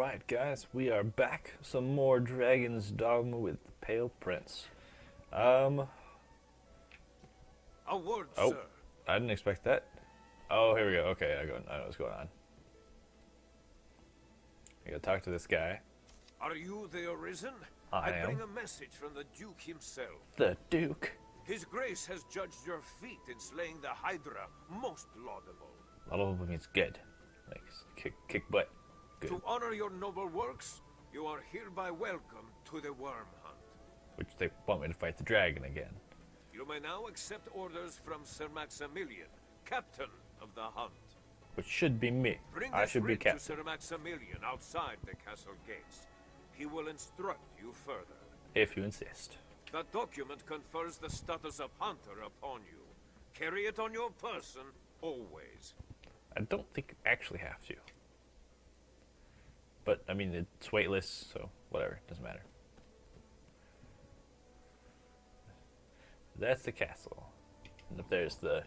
Alright guys, we are back. Some more Dragon's Dogma with the Pale Prince. A word, Oh, sir. I didn't expect that. Oh, here we go. Okay, I know what's going on. I gotta talk to this guy. Are you the Arisen? I am. bring a message from the Duke himself. The Duke. His Grace has judged your feat in slaying the Hydra. Most laudable. Laudable means good. Like, kick butt. Good. To honor your noble works, you are hereby welcome to the Worm Hunt. Which they want me to fight the dragon again. You may now accept orders from Sir Maximilian, captain of the hunt. Which should be me. Bring I this should be writ to captain. Sir Maximilian outside the castle gates. He will instruct you further. If you insist. The document confers the status of hunter upon you. Carry it on your person, always. I don't think you actually have to. But, I mean, it's weightless, so whatever. Doesn't matter. That's the castle. And up there's the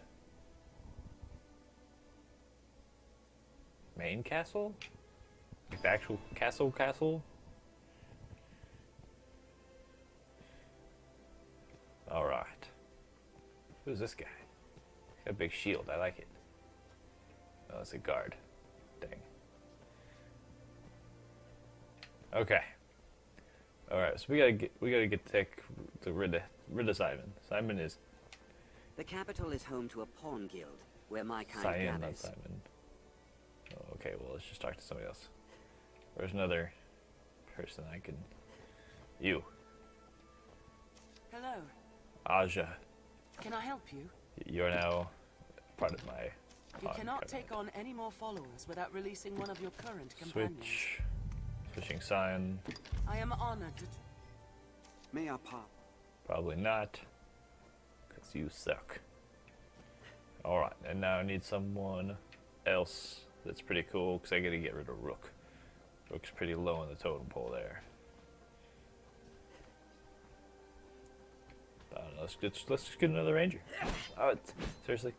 main castle? Like the actual castle? Alright. Who's this guy? Got a big shield. I like it. Oh, it's a guard. Dang. Okay. Alright, so we gotta take rid of Simon. Simon is The capital is home to a pawn guild, where my kind Cyan, not gathers. Simon. Oh, okay, well let's just talk to somebody else. There's another person I can. You. Hello. Aja. Can I help you? You're now part of my You cannot covenant. take on any more followers without releasing one of your current companions. Switching Cyan. I am honored to... May I pop? Probably not. Because you suck. Alright, and now I need someone else that's pretty cool, because I gotta get rid of Rook. Rook's pretty low on the totem pole there. I don't know, let's just get another ranger. Oh, seriously.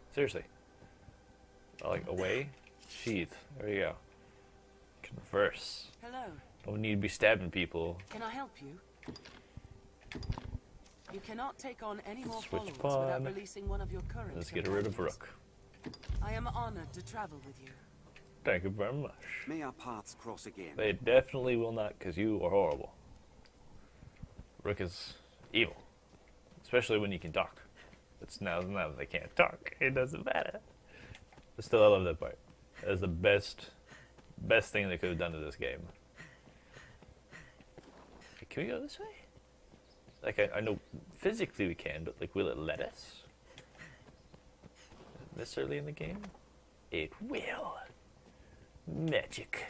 Oh, like, away? Sheath. There you go. Converse. Hello. Don't need to be stabbing people. Can I help you? You cannot take on any more Switch followers without pawn. releasing one of your current Let's get rid of companions. Rook. I am honored to travel with you. Thank you very much. May our paths cross again? They definitely will not, because you are horrible. Rook is evil. Especially when you can talk. It's now that they can't talk, it doesn't matter. But still, I love that part. That is the best thing they could have done to this game. Can we go this way? Like, I know physically we can, but, like, will it let us? This early in the game? It will. Magic.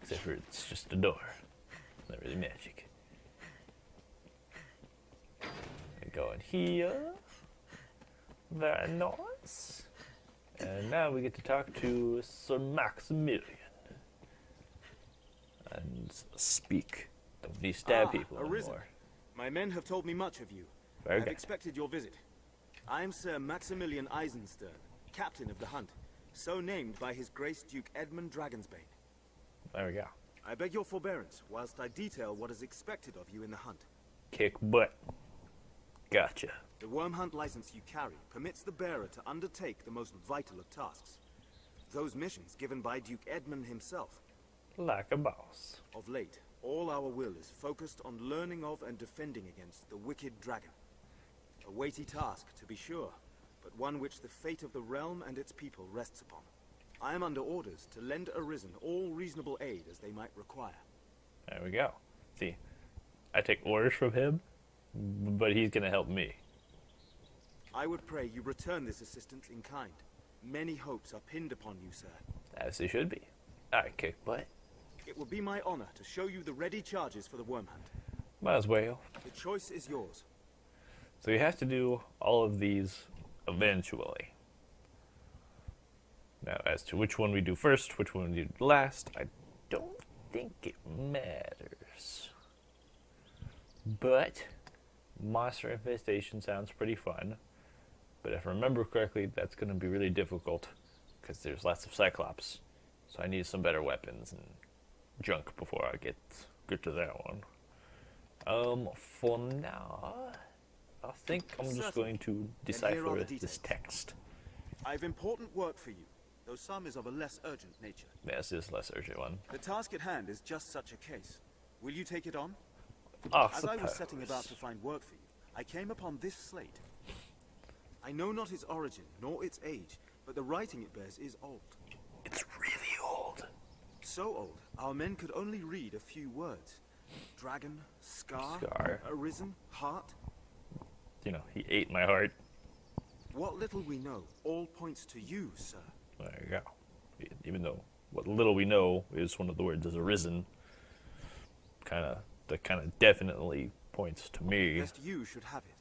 Except for it's just a door. It's not really magic. Go in here. Very nice. And now we get to talk to Sir Maximilian. And speak. Don't need to stab people Arisen. anymore. My men have told me much of you. Very I've good. expected your visit. I am Sir Maximilian Eisenstern, captain of the hunt, so named by His Grace Duke Edmund Dragonsbane. There we go. I beg your forbearance whilst I detail what is expected of you in the hunt. Kick butt. Gotcha. The worm hunt license you carry permits the bearer to undertake the most vital of tasks. Those missions given by Duke Edmund himself. Like a boss. Of late, all our will is focused on learning of and defending against the wicked dragon. A weighty task, to be sure, but one which the fate of the realm and its people rests upon. I am under orders to lend Arisen all reasonable aid as they might require. There we go. See, I take orders from him, but he's gonna help me. I would pray you return this assistance in kind. Many hopes are pinned upon you, sir. As they should be. I kick butt. It will be my honor to show you the ready charges for the worm hunt. Might as well. The choice is yours. So you have to do all of these eventually. Now, as to which one we do first, which one we do last, I don't think it matters. But Monster Infestation sounds pretty fun. But if I remember correctly, that's going to be really difficult because there's lots of Cyclops. So I need some better weapons and junk before I get to that one. For now, I think I'm just Certainly. going to Then here are decipher the this details. text. I've important work for you, though some is of a less urgent nature. Yes, this is less urgent one. The task at hand is just such a case. Will you take it on? I As I was setting about suppose. to find work for you, I came upon this slate. I know not its origin, nor its age, but the writing it bears is old. It's really old. So old, our men could only read a few words. Dragon, scar, arisen, heart. You know, he ate my heart. What little we know all points to you, sir. There you go. Even though what little we know is one of the words is arisen, that kind of definitely points to me. Lest you should have it.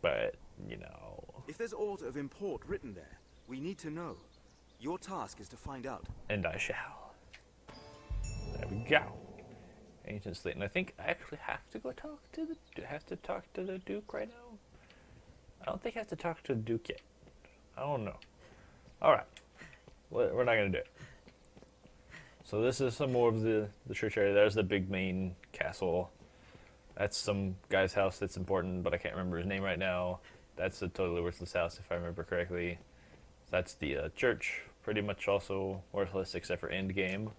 But you know, If there's aught of import written there, we need to know. Your task is to find out. and I shall. There we go. Ancient slate, and I think I actually have to go talk to the. Do I have to talk to the Duke right now? I don't think I have to talk to the Duke yet. I don't know. All right, we're not gonna do it. So this is some more of the church area. There's the big main castle. That's some guy's house that's important, but I can't remember his name right now. That's a totally worthless house, if I remember correctly. That's the church, pretty much also worthless except for end game.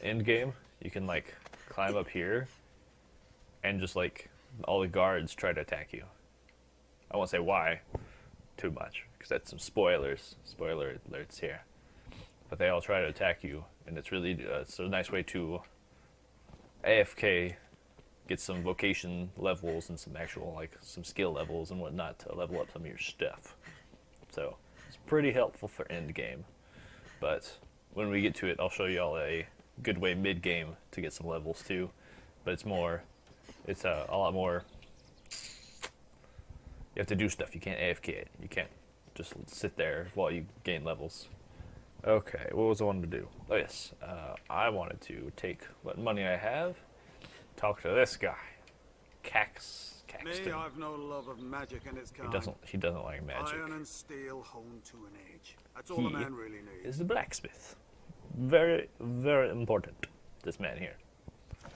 End game, you can like climb up here, and just like all the guards try to attack you. I won't say why too much, because that's some spoilers. Spoiler alerts here. But they all try to attack you, and it's really it's a nice way to AFK, get some vocation levels and some actual like some skill levels and whatnot to level up some of your stuff. So it's pretty helpful for end game. But when we get to it, I'll show you all a good way mid game to get some levels too. But it's a lot more. You have to do stuff. You can't AFK it. You can't just sit there while you gain levels. Okay, what was I wanting to do? Oh yes, I wanted to take what money I have, talk to this guy, Caxton. Me, I've no love of magic in its kind. He doesn't like magic. Iron and steel honed to an age. That's all a man really needs. Is the blacksmith. Very, very important, this man here.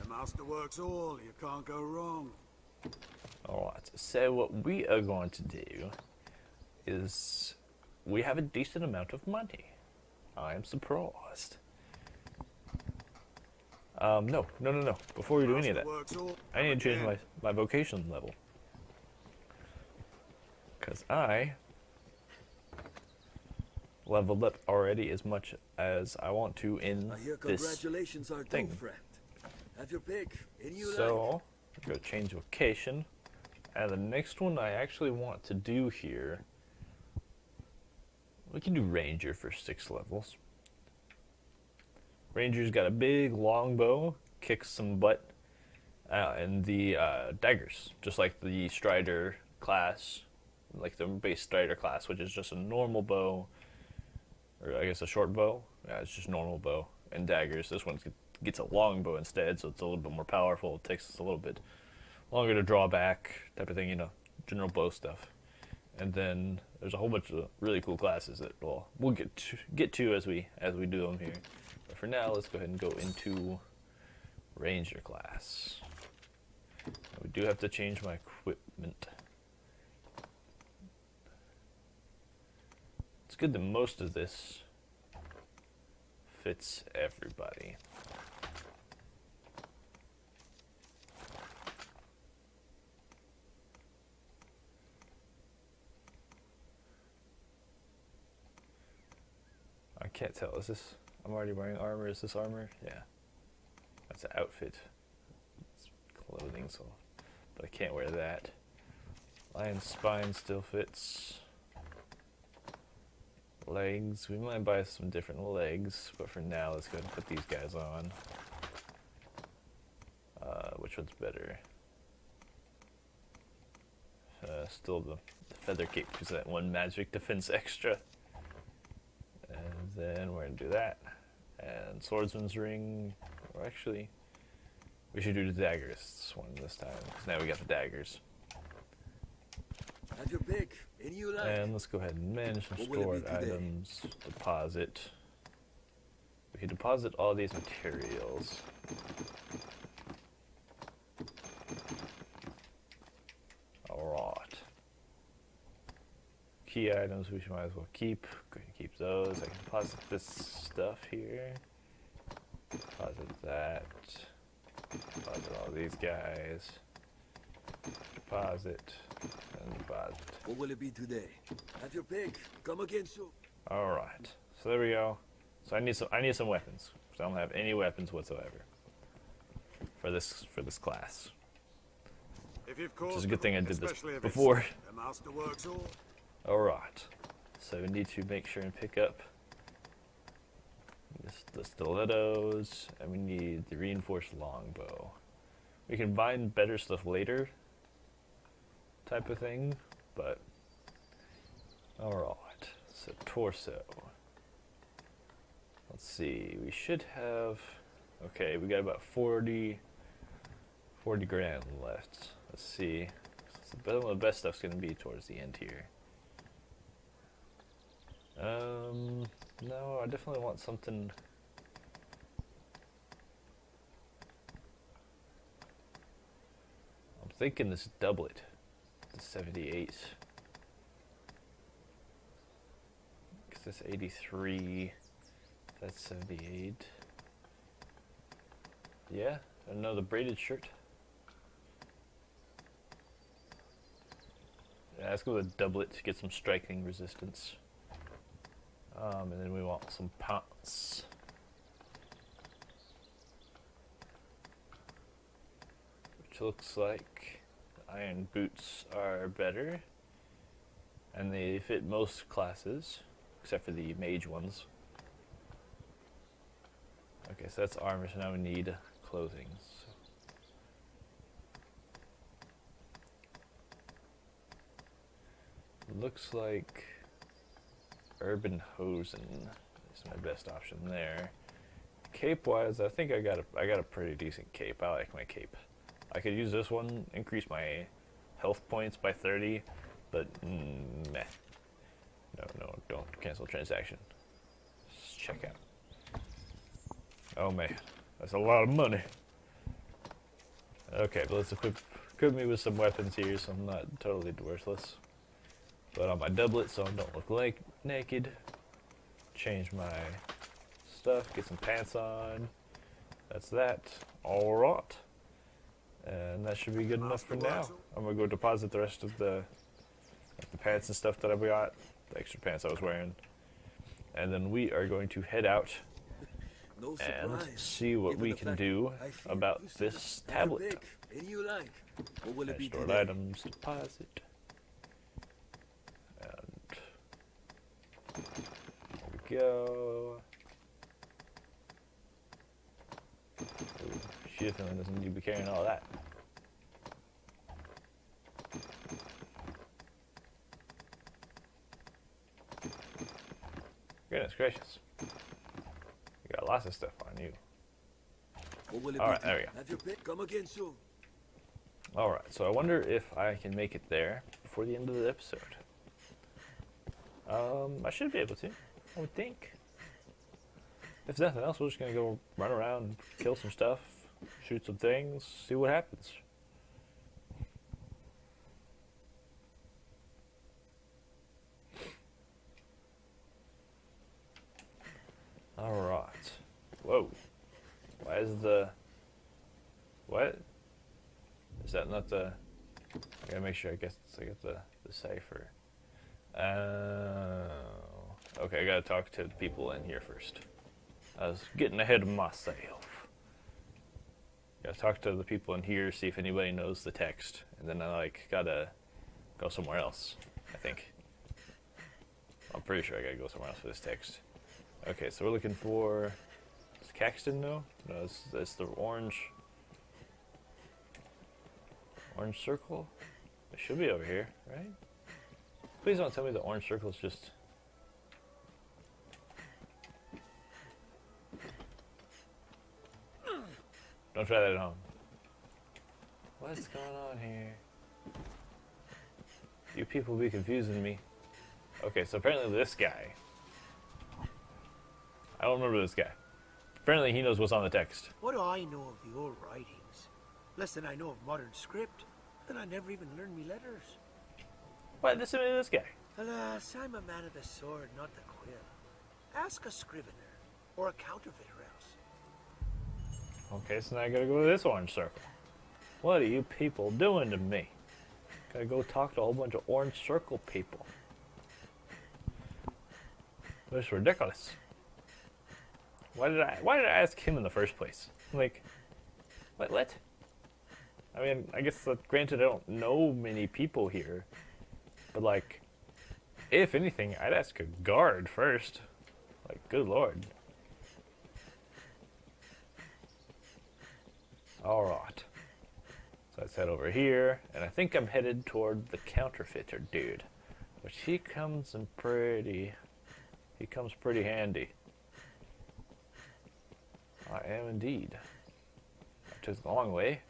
The master works all, you can't go wrong. Alright, so what we are going to do is we have a decent amount of money. I am surprised. No. Before we do any of that, I need to change my vocation level. Because I leveled up already as much as I want to in I hear this congratulations are thing. due, friend. Have your pick. Any you like. So, go change vocation. And the next one I actually want to do here, we can do Ranger for 6 levels. Ranger's got a big long bow, kicks some butt, and the daggers, just like the Strider class, like the base Strider class, which is just a normal bow, or I guess a short bow. Yeah, it's just normal bow and daggers. This one gets a long bow instead, so it's a little bit more powerful. It takes a little bit longer to draw back, type of thing, you know, general bow stuff. And then there's a whole bunch of really cool classes that we'll get to as we do them here. But for now, let's go ahead and go into Ranger class. We do have to change my equipment. It's good that most of this fits everybody. I can't tell. Is this? I'm already wearing armor. Is this armor? Yeah. That's an outfit. It's clothing, so. But I can't wear that. Lion spine still fits. Legs. We might buy some different legs, but for now, let's go ahead and put these guys on. Which one's better? Still the feather cape, because that one magic defense extra. And then we're going to do that. And swordsman's ring. Or actually, we should do the daggers one this time, because now we got the daggers. Have your pick. Any you like. And let's go ahead and manage some What will it stored be today? items. Deposit. We can deposit all these materials. Alright. Key items we might as well keep. Go ahead and keep those. I can deposit this stuff here. Deposit that. Deposit all these guys. Deposit. And deposit. What will it be today? Have your pick. Come again soon. Alright. So there we go. So I need some weapons. 'Cause I don't have any weapons whatsoever. For this class. If you've Which cause is a good thing I did this especially if it's before. The master works all. Alright. So we need to make sure and pick up the stilettos, and we need the reinforced longbow. We can find better stuff later, type of thing, but alright. So torso. Let's see, we should have, okay, we got about 40 grand left. Let's see. So the best stuff's gonna be towards the end here. No, I definitely want something. I'm thinking this doublet, the 78. Cause that's 83. That's 78. Yeah, another braided shirt. Yeah, let's go with a doublet to get some striking resistance. And then we want some pants. Which looks like iron boots are better. And they fit most classes, except for the mage ones. Okay, so that's armor, so now we need clothing. Looks like Urban Hosen is my best option there. Cape wise, I think I got a pretty decent cape. I like my cape. I could use this one, increase my health points by 30, but meh. No, don't cancel transaction. Just check out. Oh man, that's a lot of money. Okay, but let's equip me with some weapons here, so I'm not totally worthless. Put on my doublet so I don't look like naked. Change my stuff, get some pants on. That's that. Alright. And that should be good enough for now. I'm gonna go deposit the rest of the pants and stuff that I've got, the extra pants I was wearing. And then we are going to head out No and surprise. see what Given we the can fact do I fear about you still this have your tablet. pick. Any you like. What will it be Stored today? items, deposit. And there we go. Ooh, she definitely doesn't need to be carrying all that. Goodness gracious. You got lots of stuff on you. What will it All be right, there we today? go. Have your pick. Come again soon. Alright, so I wonder if I can make it there before the end of the episode. I should be able to, I would think. If nothing else, we're just gonna go run around, kill some stuff, shoot some things, see what happens. Alright. Whoa. Why is the... What? Is that not the... I gotta make sure, I guess I get the cipher. Okay, I gotta talk to the people in here first. I was getting ahead of myself. Gotta talk to the people in here, see if anybody knows the text. And then I, gotta go somewhere else, I think. I'm pretty sure I gotta go somewhere else for this text. Okay, so we're looking for... Is Caxton, no? No, it's the orange... Orange circle? It should be over here, right? Please don't tell me the orange circle is just... Don't try that at home. What's going on here? You people be confusing me. Okay, so apparently this guy... I don't remember this guy. Apparently he knows what's on the text. What do I know of the old writings? Less than I know of modern script, and I never even learned me letters. What? Listen to this guy. Alas, I'm a man of the sword, not the quill. Ask a scrivener, or a counterfeiter else. Okay, so now I gotta go to this orange circle. What are you people doing to me? Gotta go talk to a whole bunch of orange circle people. This is ridiculous. Why did I ask him in the first place? Like, what? I mean, I guess that, granted, I don't know many people here, but like, if anything, I'd ask a guard first. Like, good lord. Alright. So let's head over here, and I think I'm headed toward the counterfeiter dude. Which he comes pretty handy. I am indeed. I took the long way.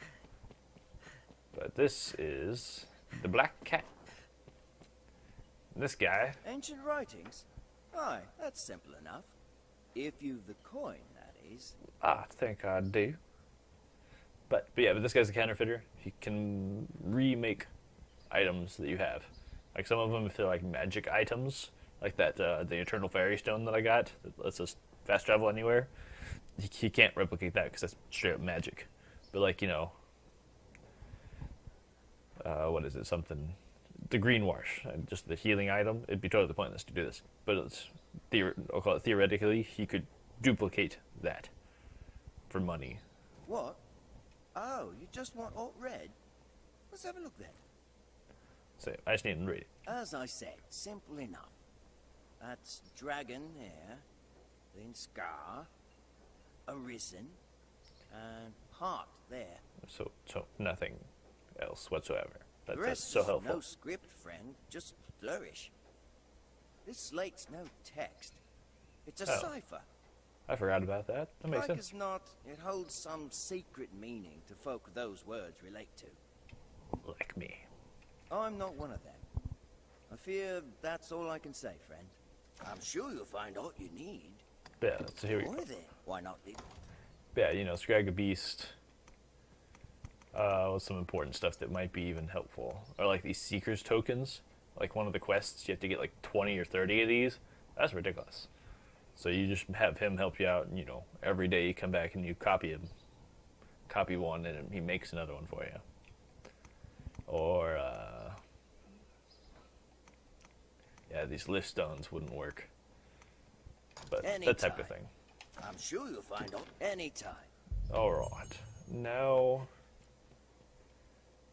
But this is the Black Cat. This guy. Ancient writings? Aye, that's simple enough. If you've the coin, that is. I think I do. But this guy's a counterfeiter. He can remake items that you have. Like some of them, if they're like magic items, like that the Eternal Fairy Stone that I got that lets us fast travel anywhere. He can't replicate that because that's straight up magic. But like, you know, what is it? Something, the green wash, just the healing item. It'd be totally pointless to do this. But it's I'll call it theoretically, he could duplicate that for money. What? Oh, you just want alt red? Let's have a look then. So I just need to read it. As I said, simple enough. That's dragon there, then scar, arisen, and heart there. So nothing else whatsoever. The That's rest so is helpful. no script, friend. Just flourish. This slate's no text. It's a Oh. cipher. I forgot about that. That makes Like sense. as not, it holds some secret meaning to folk those words relate to. Like me. I'm not one of them. I fear that's all I can say, friend. I'm sure you'll find all you need. Yeah, so here we Or go. then, why not leave? Yeah, you know, Scrag a Beast. With some important stuff that might be even helpful. Or like these Seekers tokens. Like one of the quests, you have to get like 20 or 30 of these. That's ridiculous. So you just have him help you out, and, you know, every day you come back and you copy one, and he makes another one for you. Or, yeah, these lift stones wouldn't work. But that type of Anytime. thing. I'm sure you'll find all anytime. Alright. Now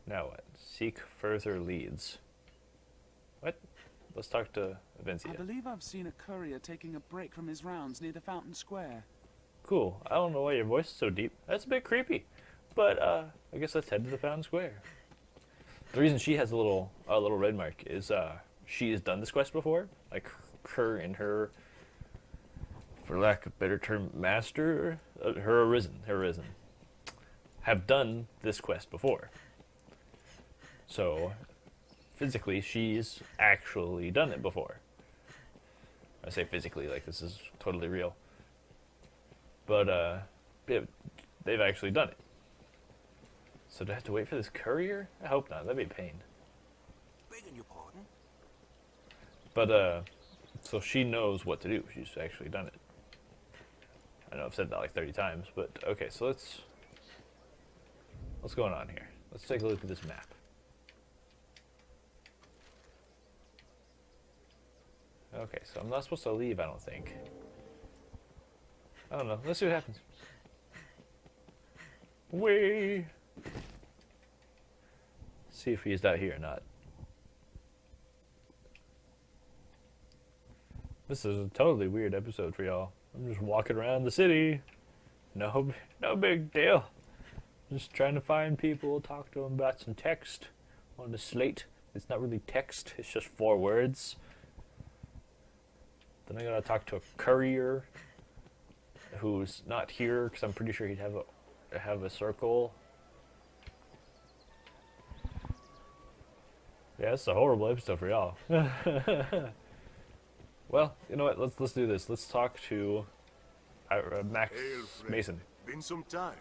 what? Seek further leads. What? Let's talk to I Avencia. believe I've seen a courier taking a break from his rounds near the Fountain Square. Cool. I don't know why your voice is so deep. That's a bit creepy. But I guess let's head to the Fountain Square. The reason she has a little red mark is she has done this quest before. Like her and her, for lack of a better term, master, her Arisen, have done this quest before. So physically, she's actually done it before. I say physically, like this is totally real. But they've actually done it. So do I have to wait for this courier? I hope not. That'd be a pain. Begging your pardon? But so she knows what to do. She's actually done it. I know I've said that like 30 times, but okay. So what's going on here? Let's take a look at this map. Okay, so I'm not supposed to leave, I don't think. I don't know. Let's see what happens. Whee! See if he's out here or not. This is a totally weird episode for y'all. I'm just walking around the city. No big deal. Just trying to find people, talk to them about some text on the slate. It's not really text, it's just 4 words. Then I gotta talk to a courier who's not here because I'm pretty sure he'd have a circle. Yeah, it's a horrible episode for y'all. Well, you know what? Let's do this. Let's talk to Max Hail, friend. Mason. Been some time.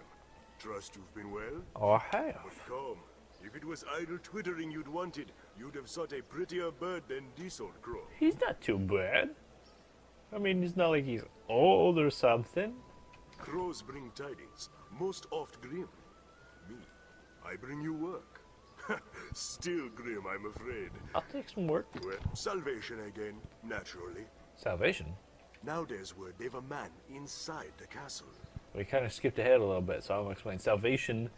Trust you've been well? Oh, I have. But come, if it was idle twittering you'd wanted, you'd have sought a prettier bird than this old crow. He's not too bad. I mean, it's not like he's old or something. Crows bring tidings, most oft grim. Me, I bring you work. Still grim, I'm afraid. I'll take some work. Well, salvation again, naturally. Salvation? Now there's word they've a man inside the castle. We kind of skipped ahead a little bit, so I'll explain. Salvation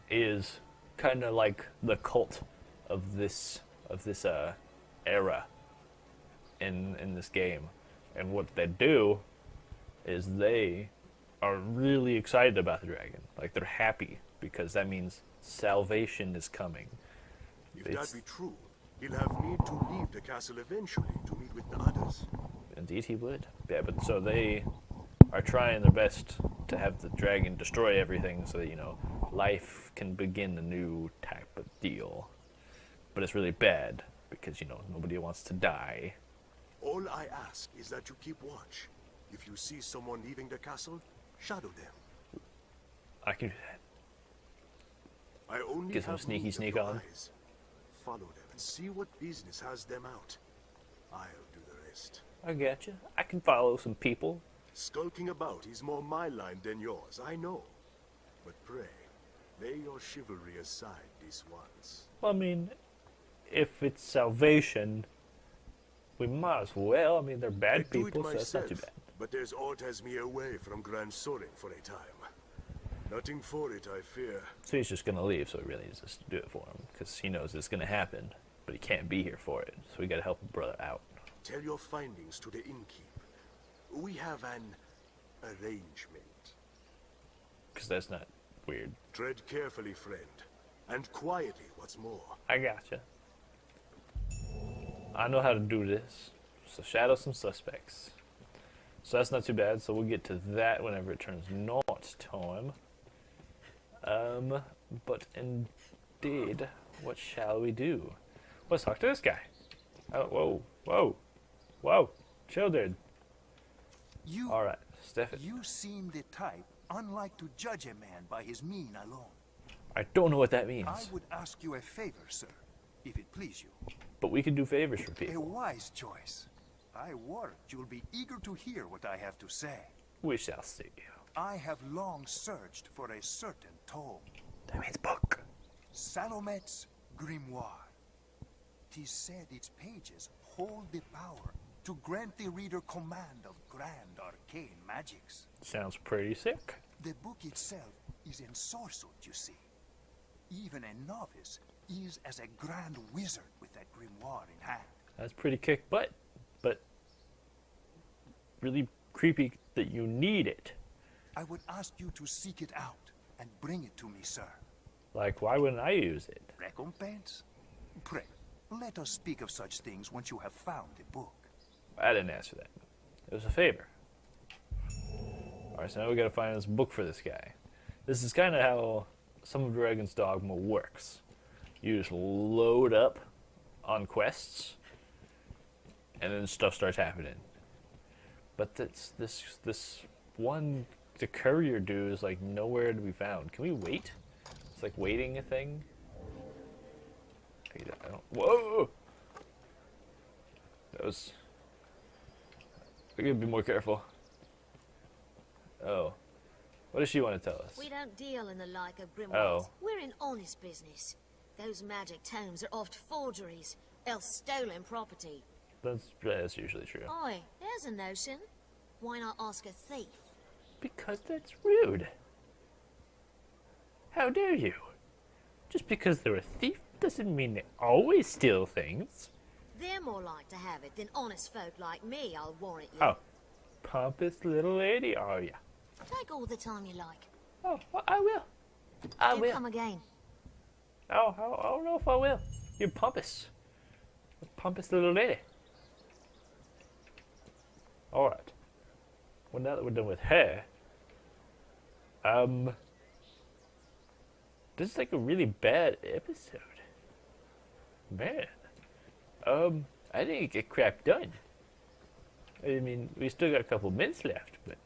is kind of like the cult of this era in this game, and what they do is they are really excited about the dragon. Like, they're happy because that means salvation is coming. If that be true, he'll have need to leave the castle eventually to meet with the others. Indeed, he would. Yeah, but so they are trying their best to have the dragon destroy everything so that, you know, life can begin a new type of deal. But it's really bad because, you know, nobody wants to die. All I ask is that you keep watch. If you see someone leaving the castle, shadow them. I can do that. I only Get some have sneaky need of sneak your on. eyes. Follow them and see what business has them out. I'll do the rest. I get you. I can follow some people. Skulking about is more my line than yours, I know. But pray, lay your chivalry aside this once. Well, I mean, if it's salvation, we might as well. I mean, they're bad I do it people, so that's not too myself, bad. but there's aught has me away from Grand Soren for a time. Nothing for it, I fear. So he's just going to leave, so he really needs us to do it for him, because he knows it's going to happen, but he can't be here for it, so we got to help a brother out. Tell your findings to the innkeep. We have an arrangement. Because that's not weird. Tread carefully, friend. And quietly, what's more. I gotcha. I know how to do this. So shadow some suspects. So that's not too bad, so we'll get to that whenever it turns naught time. But indeed, what shall we do? Let's talk to this guy. Oh, whoa. Chill, dude. Alright, Stefan. You seem the type unlike to judge a man by his mien alone. I don't know what that means. I would ask you a favor, sir, if it please you. But we can do favors for A people. wise choice. I warrant you'll be eager to hear what I have to say. We shall see. I have long searched for a certain tome. That means book. Salomet's Grimoire. 'Tis said its pages hold the power to grant the reader command of grand arcane magics. Sounds pretty sick. The book itself is ensorcelled, you see. Even a novice is as a grand wizard with that grimoire in hand. That's pretty kick butt, but really creepy that you need it. I would ask you to seek it out and bring it to me, sir. Like, why wouldn't I use it? Recompense? Pray, let us speak of such things once you have found the book. I didn't ask for that. It was a favor. Alright, so now we gotta find this book for this guy. This is kind of how some of Dragon's Dogma works. You just load up on quests, and then stuff starts happening. But this one, the courier dude is like nowhere to be found. Can we wait? It's like waiting a thing. I don't. Whoa! That was. We gotta be more careful. Oh. What does she want to tell us? We don't deal in the like of grimoires. Oh. We're in honest business. Those magic tomes are oft forgeries, else stolen property. That's usually true. Oi, there's a notion. Why not ask a thief? Because that's rude. How dare you? Just because they're a thief doesn't mean they always steal things. They're more like to have it than honest folk like me, I'll warrant you. Oh. Pompous little lady, are ya? Take all the time you like. Oh, well, I will. I Do will. come again. Oh, I don't know if I will. You're pompous. A pompous little lady. Alright. Well, now that we're done with her, this is like a really bad episode. Man. I didn't get crap done. I mean, we still got a couple minutes left, but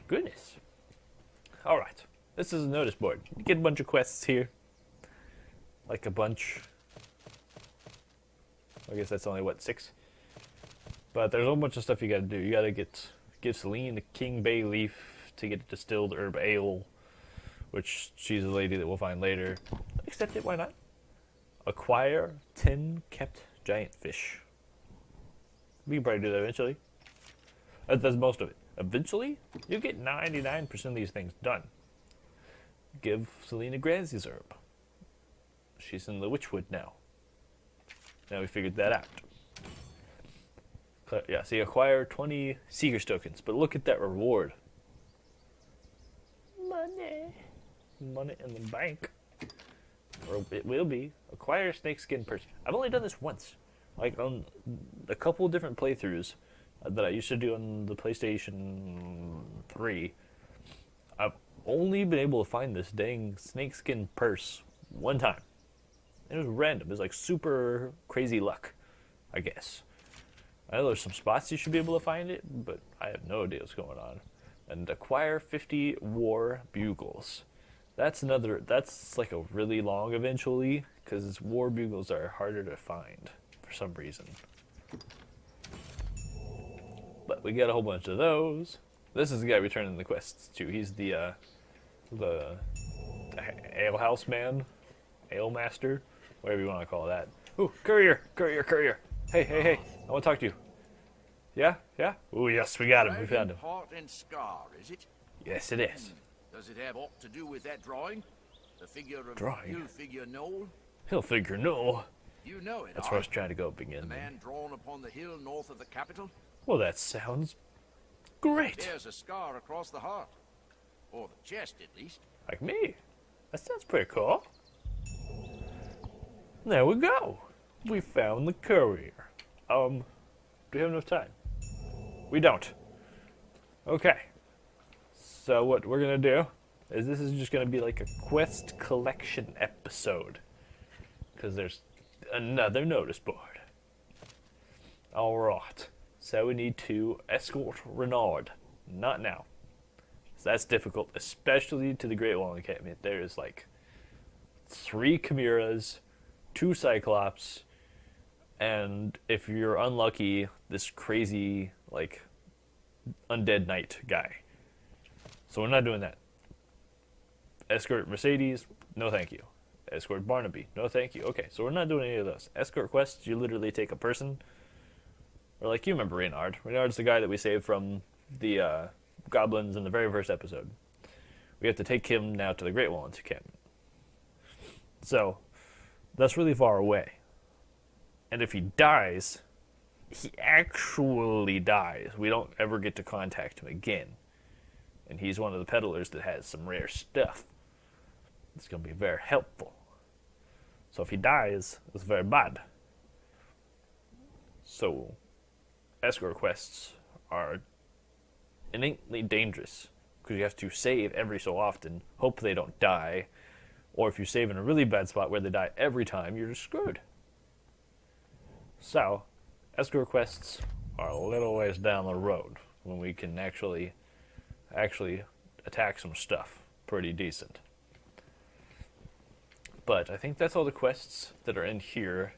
Goodness. Alright. This is a notice board. You get a bunch of quests here. Like a bunch. I guess that's only, what, 6? But there's a whole bunch of stuff you gotta do. You gotta give Celine the King Bay leaf to get distilled herb ale, which she's a lady that we'll find later. Accept it, why not? Acquire 10 kept giant fish. We can probably do that eventually. That's most of it. Eventually, you get 99% of these things done. Give Selena Granzi's herb. She's in the Witchwood now. Now we figured that out. Yeah, so you acquire 20 Seeker's tokens, but look at that reward. Money. Money in the bank. Or it will be. Acquire snakeskin purse. I've only done this once. Like on a couple different playthroughs that I used to do on the PlayStation 3. I've only been able to find this dang snakeskin purse one time. It was random. It was like super crazy luck, I guess. I know there's some spots you should be able to find it, but I have no idea what's going on. And acquire 50 war bugles. That's like a really long eventually, because war bugles are harder to find for some reason. But we got a whole bunch of those. This is the guy we turn in the quests to. He's the alehouse man, ale master, whatever you want to call that. Ooh, courier. Hey, I want to talk to you. Yeah? Ooh, yes, we got him. We found him. Heart and scar, is it? Yes, it is. Does it have aught to do with that drawing? The figure of Drawing? Hilfigure Knoll? Hilfigure Knoll? You know it, That's where I was trying to go begin. The man drawn upon the hill north of the capital? Well, that sounds great. There's a scar across the heart. Or the chest, at least. Like me. That sounds pretty cool. There we go. We found the courier. Do we have enough time? We don't. Okay. So what we're gonna do is this is just gonna be like a quest collection episode. Because there's another notice board. Alright. So we need to escort Renard. Not now. So that's difficult, especially to the Great Wall encampment. There's like 3 Chimeras, 2 Cyclops, and if you're unlucky, this crazy, like, undead knight guy. So we're not doing that. Escort Mercedes, no thank you. Escort Barnaby, no thank you. Okay, so we're not doing any of those. Escort quests, you literally take a person. Or like, you remember Reynard. Reynard's the guy that we saved from the goblins in the very first episode. We have to take him now to the Great Wall encampment. So, that's really far away. And if he dies, he actually dies. We don't ever get to contact him again. And he's one of the peddlers that has some rare stuff. It's going to be very helpful. So if he dies, it's very bad. So, escort quests are innately dangerous. Because you have to save every so often, hope they don't die. Or if you save in a really bad spot where they die every time, you're just screwed. So, escort quests are a little ways down the road when we can actually attack some stuff pretty decent. But I think that's all the quests that are in here.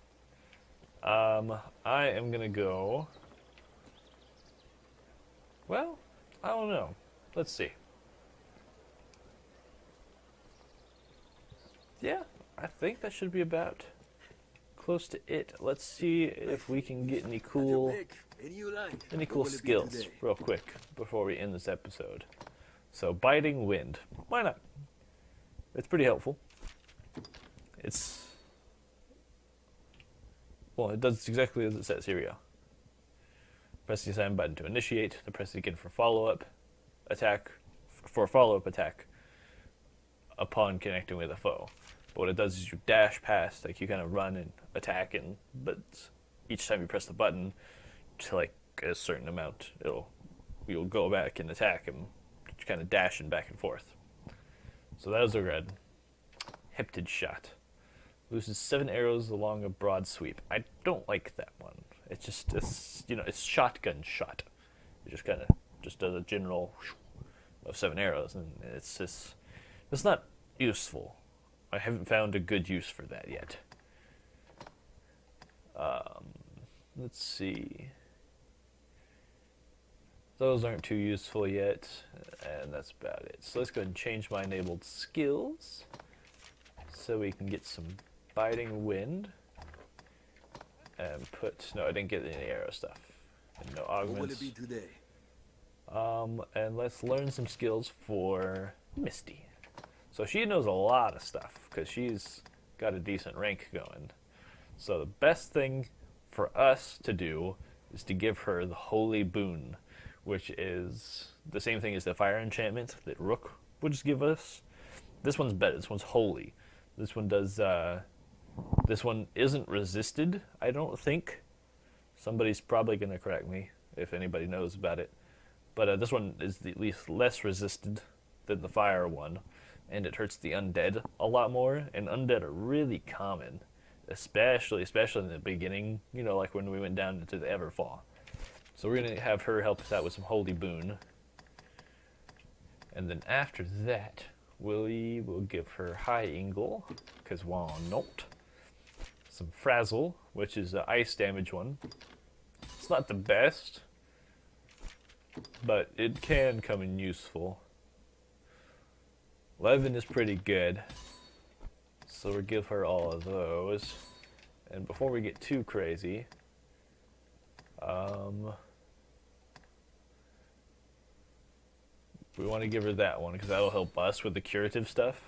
I am gonna go. Well, I don't know. Let's see. Yeah, I think that should be about close to it. Let's see if we can get any cool skills real quick before we end this episode. So, biting wind. Why not? It's pretty helpful. Well, it does exactly as it says. Here we go. Press the assign button to initiate. Then press it again for follow-up attack. Upon connecting with a foe. But what it does is you dash past, like you kind of run and attack, but each time you press the button to like a certain amount, you'll go back and attack him, kind of dashing back and forth. So that was a red. Heptid shot. Loses 7 arrows along a broad sweep. I don't like that one. It's shotgun shot. It just does a general, of 7 arrows, and it's not useful. I haven't found a good use for that yet. Let's see. Those aren't too useful yet, and that's about it. So let's go ahead and change my enabled skills so we can get some biting wind. And no, I didn't get any arrow stuff. And no augments. What will it be today? And let's learn some skills for Misty. So she knows a lot of stuff because she's got a decent rank going. So the best thing for us to do is to give her the Holy Boon, which is the same thing as the fire enchantment that Rook would just give us. This one's better. This one's holy. This one does. This one isn't resisted, I don't think. Somebody's probably going to correct me if anybody knows about it. But this one is at least less resisted than the fire one, and it hurts the undead a lot more. And undead are really common, especially in the beginning. You know, like when we went down into the Everfall. So we're going to have her help us out with some Holy Boon. And then after that, we'll give her High Ingle, because why not? Some Frazzle, which is an ice damage one. It's not the best, but it can come in useful. 11 is pretty good, so we'll give her all of those. And before we get too crazy, we want to give her that one because that'll help us with the curative stuff.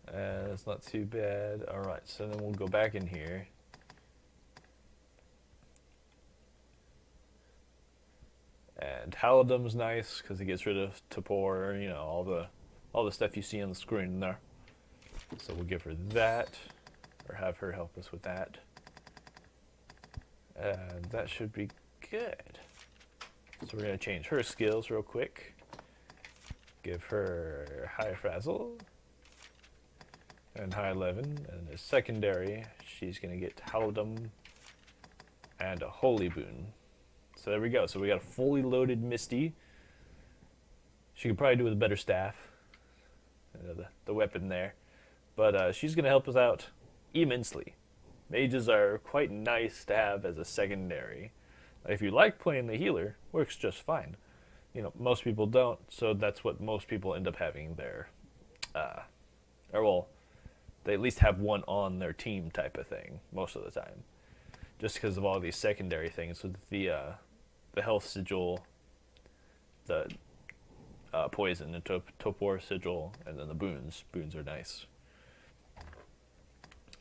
And it's not too bad. Alright, so then we'll go back in here. And Halidum's nice because it gets rid of Tapor, you know, all the stuff you see on the screen there. So we'll give her that, or have her help us with that. And that should be good. So we're going to change her skills real quick. Give her High Frazzle and High 11, and as secondary, she's going to get Halidum and a Holy Boon. So there we go. So we got a fully loaded Misty. She could probably do with a better staff, you know, the weapon there, but she's going to help us out immensely. Mages are quite nice to have as a secondary. If you like playing the healer, works just fine. You know, most people don't, so that's what most people end up having their, or well, they at least have one on their team type of thing most of the time, just because of all these secondary things with the health sigil, the poison, the Topor sigil, and then the boons. Boons are nice.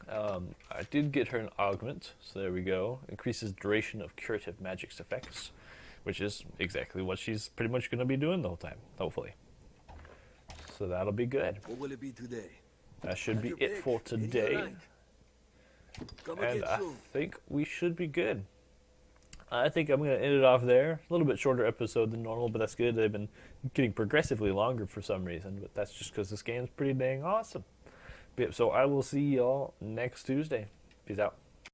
I did get her an augment, so there we go. Increases duration of curative magic's effects, which is exactly what she's pretty much going to be doing the whole time, hopefully. So that'll be good. What will it be today? That should be it for today. And I think we should be good. I think I'm going to end it off there. A little bit shorter episode than normal, but that's good. They've been getting progressively longer for some reason, but that's just because this game's pretty dang awesome. But, so I will see y'all next Tuesday. Peace out.